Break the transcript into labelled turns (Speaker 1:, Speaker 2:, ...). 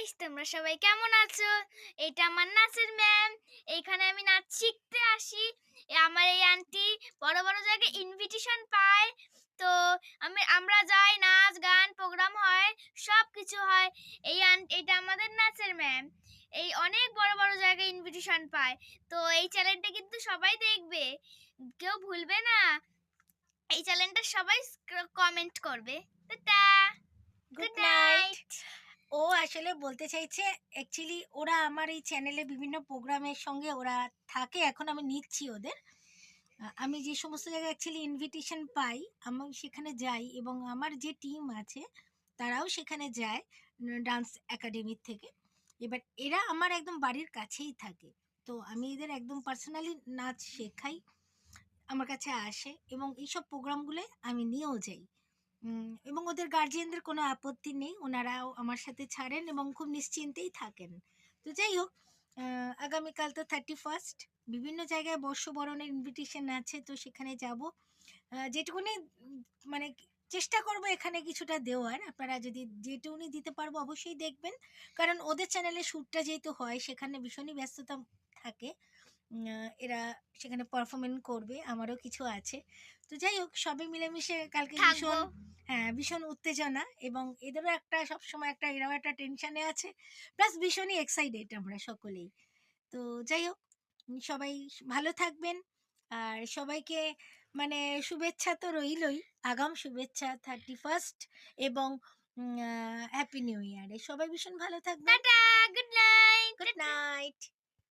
Speaker 1: Guys, তোমরা সবাই কেমন আছো? এটা আমার নাচের ম্যাম। এইখানে আমি নাচ শিখতে আসি। আমার এই আন্টি বড় বড় জায়গায় ইনভিটেশন পায়। তো আমরা যাই, নাচ গান প্রোগ্রাম হয়, সব কিছু হয়। এটা আমাদের নাচের ম্যাম। এই অনেক বড় বড় জায়গায় ইনভিটেশন পায়। তো এই চ্যানেলটা কিন্তু সবাই দেখবে, কেউ ভুলবে না। এই চ্যানেলটা সবাই কমেন্ট করবে। Tata,
Speaker 2: good
Speaker 1: good
Speaker 2: night.
Speaker 1: Night.
Speaker 2: ও আসলে বলতে চাইছে অ্যাকচুয়ালি ওরা আমার এই চ্যানেলে বিভিন্ন প্রোগ্রামের সঙ্গে ওরা থাকে। এখন আমি নিচ্ছি ওদের। আমি যে সমস্ত জায়গায় অ্যাকচুয়ালি ইনভিটেশন পাই, আমি সেখানে যাই এবং আমার যে টিম আছে তারাও সেখানে যায় ডান্স একাডেমির থেকে। এবার এরা আমার একদম বাড়ির কাছেই থাকে। তো আমি এদের একদম পার্সোনালি নাচ শেখাই। আমার কাছে আসে এবং এইসব প্রোগ্রামগুলোয় আমি নিয়েও যাই। এবং ওদের গার্জিয়ানদের কোনো আপত্তি নেই। ওনারাও আমার সাথে ছাড়েন এবং খুব নিশ্চিন্তেই থাকেন। তো যাই হোক, আগামীকাল তো 31st, বিভিন্ন জায়গায় বর্ষবরণের ইনভিটেশন আছে, তো সেখানে যাব। যেটুকুনি মানে চেষ্টা করব এখানে কিছুটা দেওয়ার। আপনারা যদি যেটুকুনি দিতে পারবো অবশ্যই দেখবেন। কারণ ওদের চ্যানেলে শ্যুটটা যেহেতু হয় সেখানে ভীষণই ব্যস্ততা থাকে। এরা সেখানে পারফরমেন্স করবে, আমারও কিছু আছে। তো যাই হোক, সবাই মিলেমিশে কালকে
Speaker 1: থাকবো।
Speaker 2: ভীষণ, হ্যাঁ, ভীষণ উত্তেজনা এবং এদেরও একটা সবসময় একটা, এরাও একটা টেনশনে আছে। প্লাস ভীষণই এক্সাইটেড আমরা সকলেই। তো যাই হোক, সবাই ভালো থাকবেন। আর সবাইকে মানে শুভেচ্ছা তো রইলই, আগাম শুভেচ্ছা 31st এবং হ্যাপি নিউ ইয়ারে। সবাই ভীষণ ভালো থাকবেন।
Speaker 1: Tata, good night.
Speaker 2: Good night.